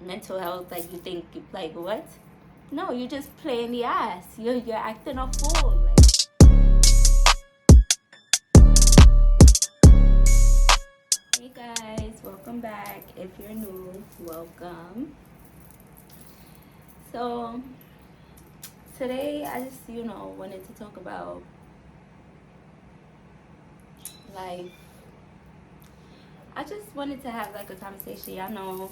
mental health, like you think like what? No, you're just playing the ass. You're acting a fool. Like, hey guys, welcome back. If you're new, welcome. So today I just wanted to talk about life. I just wanted to have like a conversation. Y'all know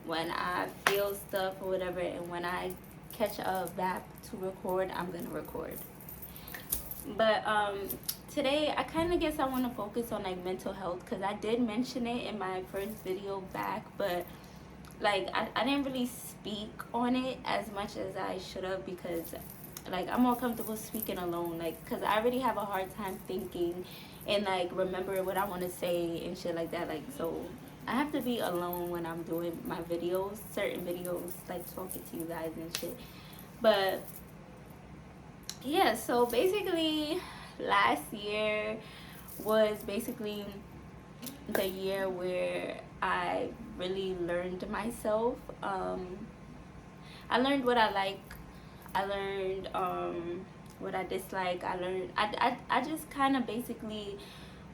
when I feel stuff or whatever, and when I catch a vibe to record, I'm gonna record. But today I kind of guess I want to focus on like mental health, because I did mention it in my first video back, but like I didn't really speak on it as much as I should have, because like I'm more comfortable speaking alone, like because I already have a hard time thinking and like remembering what I want to say and shit like that. Like, so I have to be alone when I'm doing my videos, certain videos, like talking to you guys and shit. But yeah, so basically last year was basically the year where I really learned myself. I learned what I like. I learned what I dislike. I learned. I just kind of basically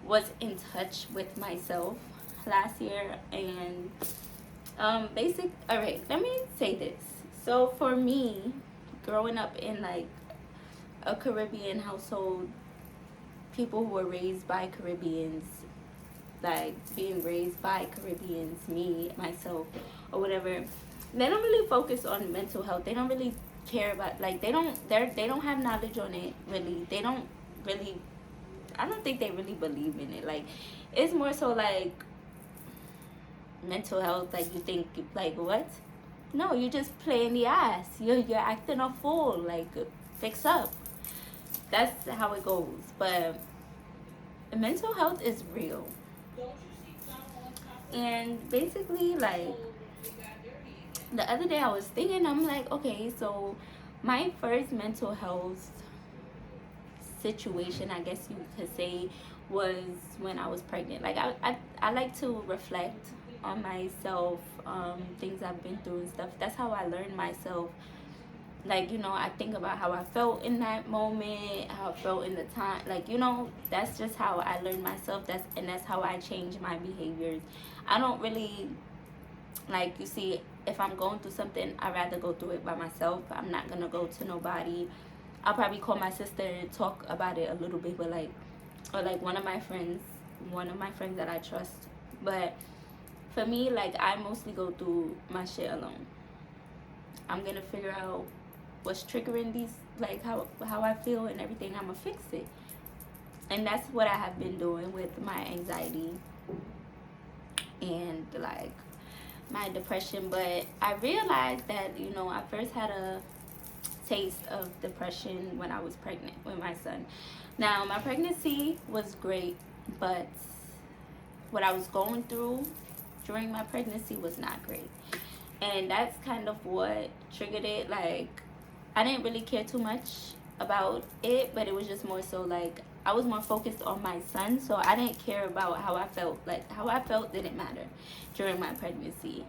was in touch with myself last year, and basic. All right, let me say this. So for me, growing up in like a Caribbean household, people who were raised by Caribbeans, like being raised by Caribbeans, me, myself, or whatever, they don't really focus on mental health. They don't really care about, like, they don't have knowledge on it, really. They don't really, I don't think they really believe in it. Like, it's more so like mental health, like you think like what? No, you're just playing the ass. You're acting a fool. Like, fix up. That's how it goes. But mental health is real. And basically, like, the other day I was thinking, I'm like, okay, so my first mental health situation, I guess you could say, was when I was pregnant. Like, I like to reflect on myself, things I've been through and stuff. That's how I learned myself. Like, I think about how I felt in that moment, how I felt in the time. Like, that's just how I learned myself. That's how I change my behaviors. I don't really, like, you see, if I'm going through something, I'd rather go through it by myself. I'm not gonna go to nobody. I'll probably call my sister and talk about it a little bit, but like, or like one of my friends that I trust. But for me, like, I mostly go through my shit alone. I'm gonna figure out what's triggering these, like how I feel and everything. I'm gonna fix it. And that's what I have been doing with my anxiety and like my depression. But I realized that, I first had a taste of depression when I was pregnant with my son. Now, my pregnancy was great, but what I was going through during my pregnancy was not great. And that's kind of what triggered it. Like, I didn't really care too much about it, but it was just more so like I was more focused on my son, so I didn't care about how I felt. Like, how I felt didn't matter during my pregnancy.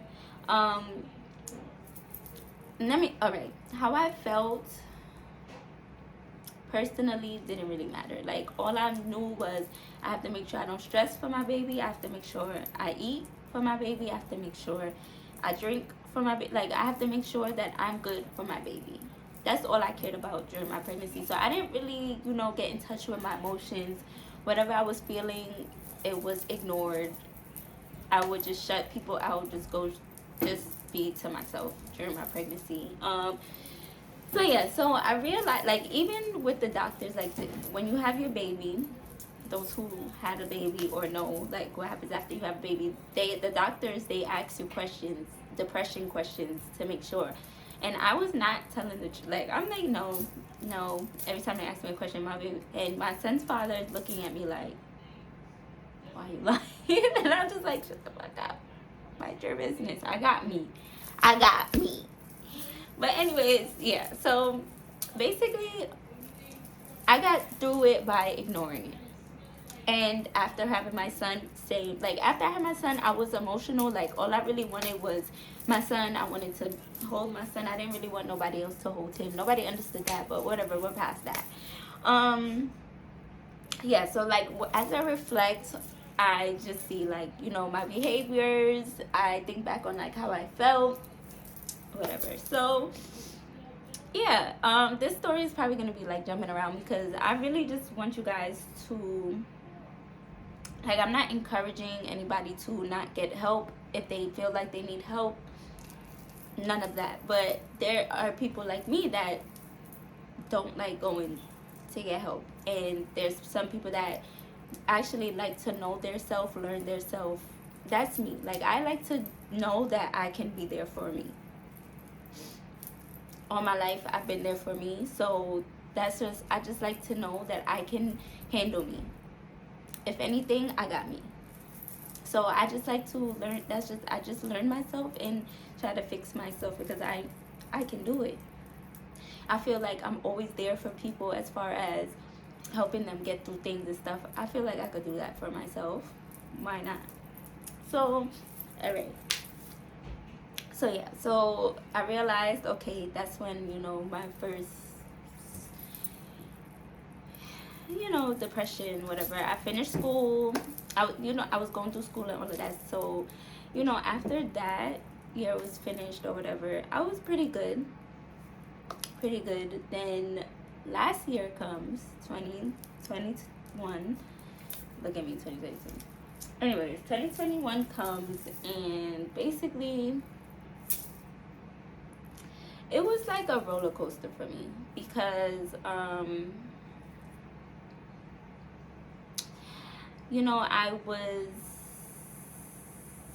Alright, how I felt personally didn't really matter. Like, all I knew was I have to make sure I don't stress for my baby. I have to make sure I eat for my baby. I have to make sure I drink for my baby. Like, I have to make sure that I'm good for my baby. That's all I cared about during my pregnancy. So I didn't really, get in touch with my emotions. Whatever I was feeling, it was ignored. I would just shut people out, just be to myself during my pregnancy. So yeah, so I realized, like, even with the doctors, like, when you have your baby, those who had a baby or know, like, what happens after you have a baby, the doctors, they ask you questions, depression questions, to make sure. And I was not telling the truth. Like, I'm like, no. Every time they ask me a question, and my son's father is looking at me like, why are you lying? And I'm just like, shut the fuck up. Mind your business. I got me. But anyways, yeah. So basically, I got through it by ignoring it. And after having my son, same, like after I had my son, I was emotional. Like all I really wanted was my son. I wanted to hold my son. I didn't really want nobody else to hold him. Nobody understood that, but whatever, we're past that. Yeah, so like as I reflect, I just see like, you know, my behaviors. I think back on like how I felt, whatever. So yeah, this story is probably gonna be like jumping around because I really just want you guys to, like, I'm not encouraging anybody to not get help if they feel like they need help, none of that. But there are people like me that don't like going to get help, and there's some people that actually like to know their self, learn their self. That's me. Like, I like to know that I can be there for me. All my life I've been there for me, so that's just, I just like to know that I can handle me. If anything, I got me. So I just like to learn. That's just, I just learn myself and try to fix myself because I can do it. I feel like I'm always there for people as far as helping them get through things and stuff. I feel like I could do that for myself. Why not? So, alright. So yeah, so I realized, okay, that's when, you know, my first, you know, depression, whatever. I finished school. I was going through school and all of that. So, you know, after that year was finished or whatever, I was pretty good. Pretty good. Then last year comes, 2021. Look at me, 2022. Anyways, 2021 comes, and basically it was like a roller coaster for me because you know, I was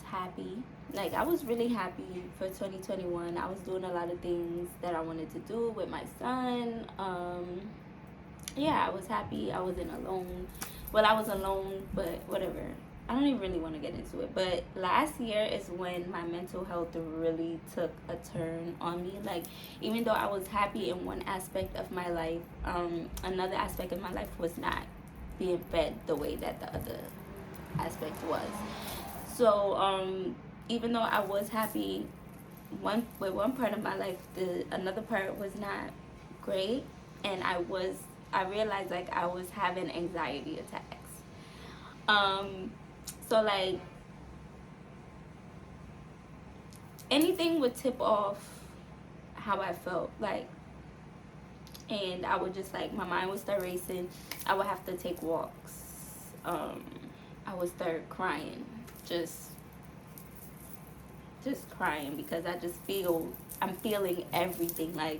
happy. Like, I was really happy for 2021. I was doing a lot of things that I wanted to do with my son. Yeah, I was happy. I wasn't alone. Well, I was alone, but whatever. I don't even really want to get into it. But last year is when my mental health really took a turn on me. Like, even though I was happy in one aspect of my life, another aspect of my life was not being fed the way that the other aspect was. So, even though I was happy with one part of my life, the another part was not great, and I realized like I was having anxiety attacks. So like anything would tip off how I felt, like, and I would just, like, my mind would start racing. I would have to take walks. I would start crying, just crying because I'm feeling everything, like.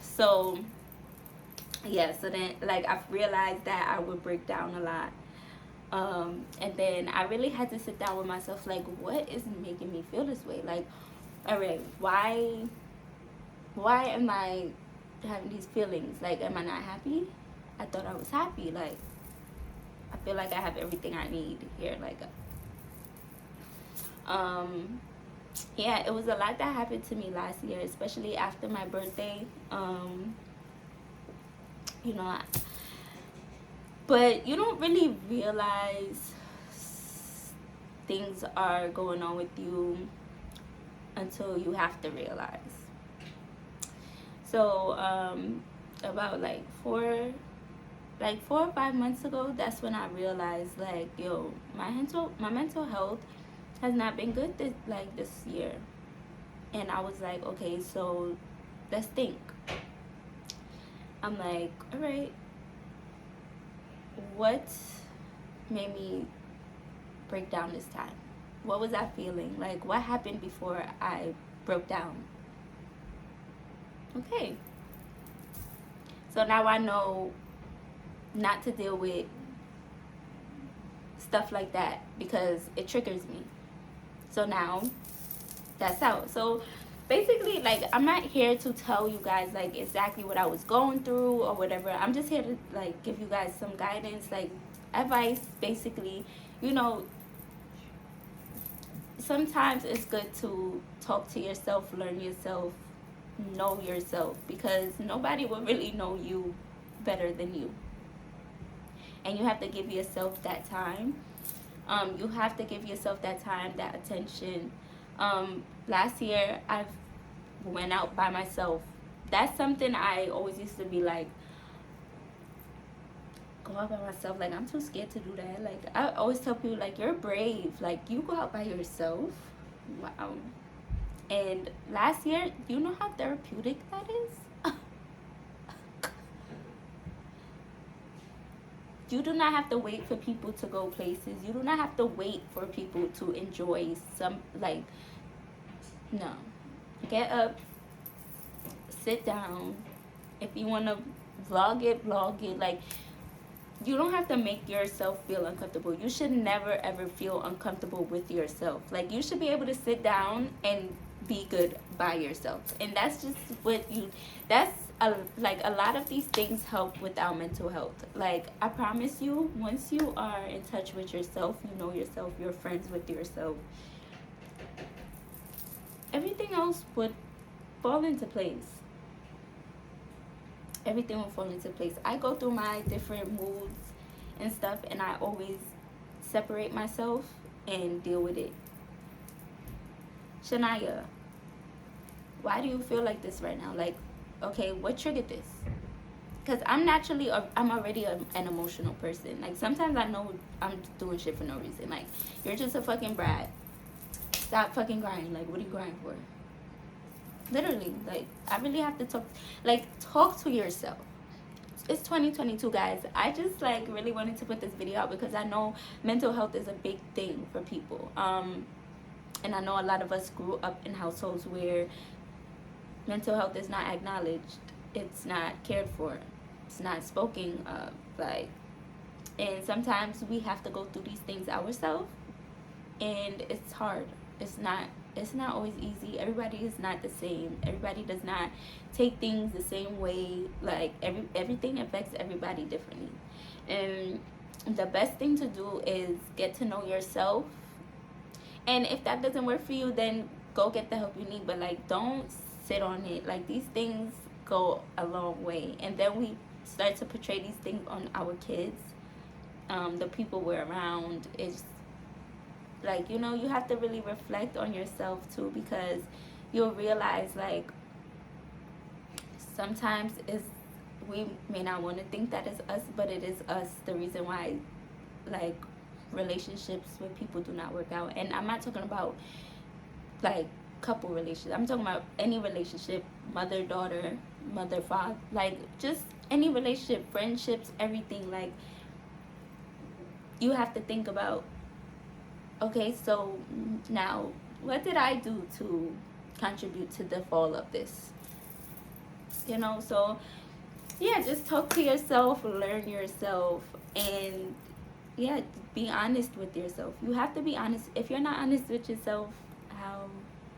So yeah, so then like I've realized that I would break down a lot. And then I really had to sit down with myself, like, what is making me feel this way? Like, all right, why am I having these feelings? Like, am I not happy? I thought I was happy. Like, I feel like I have everything I need here. Like, yeah, it was a lot that happened to me last year, especially after my birthday. You know, but you don't really realize things are going on with you until you have to realize. So about like 4 or 5 months ago, that's when I realized, like, yo, my mental health has not been good this year. And I was like, okay, so let's think. I'm like, all right, what made me break down this time? What was I feeling? Like, what happened before I broke down? Okay. So now I know not to deal with stuff like that because it triggers me. So now that's out. So basically, like, I'm not here to tell you guys like exactly what I was going through or whatever. I'm just here to like give you guys some guidance, like advice, basically. You know, sometimes it's good to talk to yourself, learn yourself, know yourself, because nobody will really know you better than you. and you have to give yourself that time. You have to give yourself that time, that attention. Last year I went out by myself. That's something I always used to be like, go out by myself, like I'm too scared to do that. Like I always tell people, like, you're brave, like you go out by yourself. Wow. And last year, you know how therapeutic that is? You do not have to wait for people to go places. You do not have to wait for people to enjoy some, like, no. Get up, sit down. If you want to vlog it, vlog it. Like, you don't have to make yourself feel uncomfortable. You should never ever feel uncomfortable with yourself. Like, you should be able to sit down and be good by yourself. And that's just what you, that's like a lot of these things help with our mental health. Like, I promise you, once you are in touch with yourself, you know yourself, you're friends with yourself, everything else would fall into place. Everything will fall into place. I go through my different moods and stuff, and I always separate myself and deal with it. Shania, why do you feel like this right now? Like, okay, what triggered this? Because I'm already an emotional person. Like, sometimes I know I'm doing shit for no reason. Like, you're just a fucking brat. Stop fucking crying. Like, what are you crying for? Literally, like, I really have to talk to yourself. It's 2022, guys. I just, like, really wanted to put this video out because I know mental health is a big thing for people. And I know a lot of us grew up in households where mental health is not acknowledged. It's not cared for. It's not spoken of. Like, and sometimes we have to go through these things ourselves, and it's hard. It's not always easy. Everybody is not the same. Everybody does not take things the same way. Like, everything affects everybody differently. And the best thing to do is get to know yourself. And if that doesn't work for you, then go get the help you need. But, like, don't sit on it. Like, these things go a long way. And then we start to portray these things on our kids, the people we're around. It's like, you know, you have to really reflect on yourself too, because you'll realize, like, sometimes we may not want to think that it's us, but it is us, the reason why, like, relationships with people do not work out. And I'm not talking about, like, couple relationships. I'm talking about any relationship, mother, daughter, mother, father, like, just any relationship, friendships, everything. Like, you have to think about, okay, so now what did I do to contribute to the fall of this? You know, so yeah, just talk to yourself, learn yourself, and yeah, be honest with yourself. You have to be honest. If you're not honest with yourself, how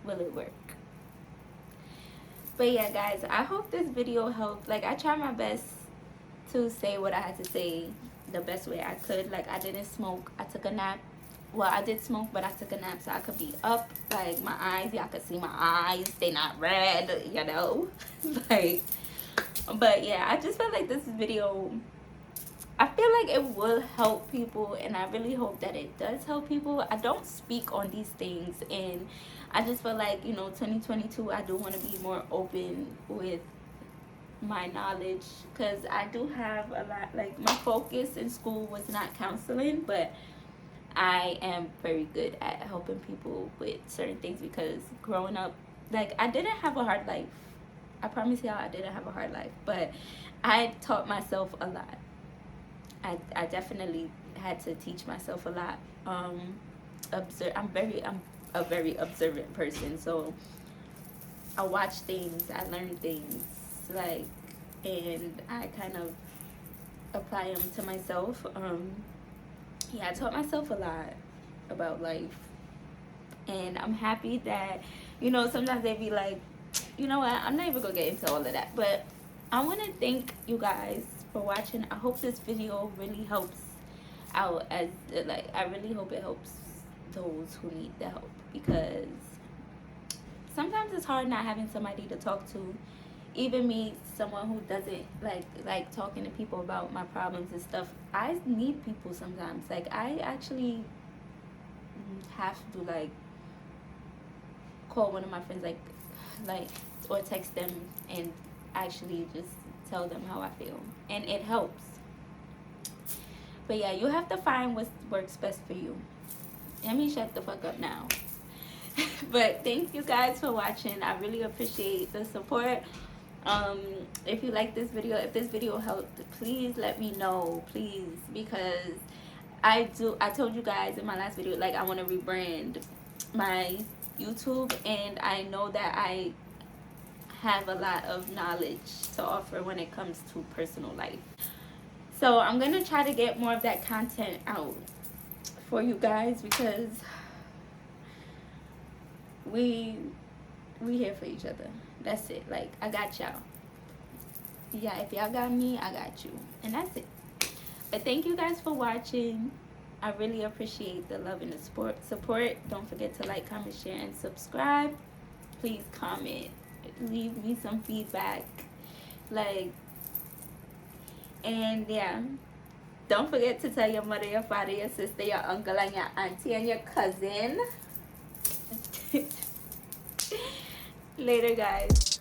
will it work? But yeah, guys, I hope this video helped. Like, I tried my best to say what I had to say the best way I could. Like, I didn't smoke. I took a nap. Well, I did smoke, but I took a nap so I could be up. Like, my eyes, y'all could see my eyes. They not red, you know? Like, but yeah, I just felt like this video, I feel like it will help people, and I really hope that it does help people. I don't speak on these things, and I just feel like, you know, 2022, I do want to be more open with my knowledge, because I do have a lot, like, my focus in school was not counseling, but I am very good at helping people with certain things, because growing up, like, I didn't have a hard life. I promise y'all, I didn't have a hard life, but I taught myself a lot. I definitely had to teach myself a lot. I'm a very observant person, so I watch things, I learn things, like, and I kind of apply them to myself. Yeah, I taught myself a lot about life, and I'm happy that, you know, sometimes they be like, you know what, I'm not even gonna get into all of that, but I want to thank you guys for watching. I hope this video really helps out, as, like, I really hope it helps those who need the help, because sometimes it's hard not having somebody to talk to, even me, someone who doesn't like talking to people about my problems and stuff, I need people sometimes. Like I actually have to like call one of my friends, like or text them and actually just tell them how I feel, and it helps. But yeah, you have to find what works best for you. Let me shut the fuck up now. But thank you guys for watching. I really appreciate the support. If you like this video, if this video helped, please let me know, please, because I told you guys in my last video, like I want to rebrand my YouTube, and I know that I have a lot of knowledge to offer when it comes to personal life. So I'm gonna try to get more of that content out for you guys, because we here for each other. That's it. Like, I got y'all. Yeah, if y'all got me, I got you. And that's it. But thank you guys for watching. I really appreciate the love and the support. Don't forget to like, comment, share, and subscribe. Please comment. Leave me some feedback. Like, and yeah. Don't forget to tell your mother, your father, your sister, your uncle, and your auntie, and your cousin. Later, guys.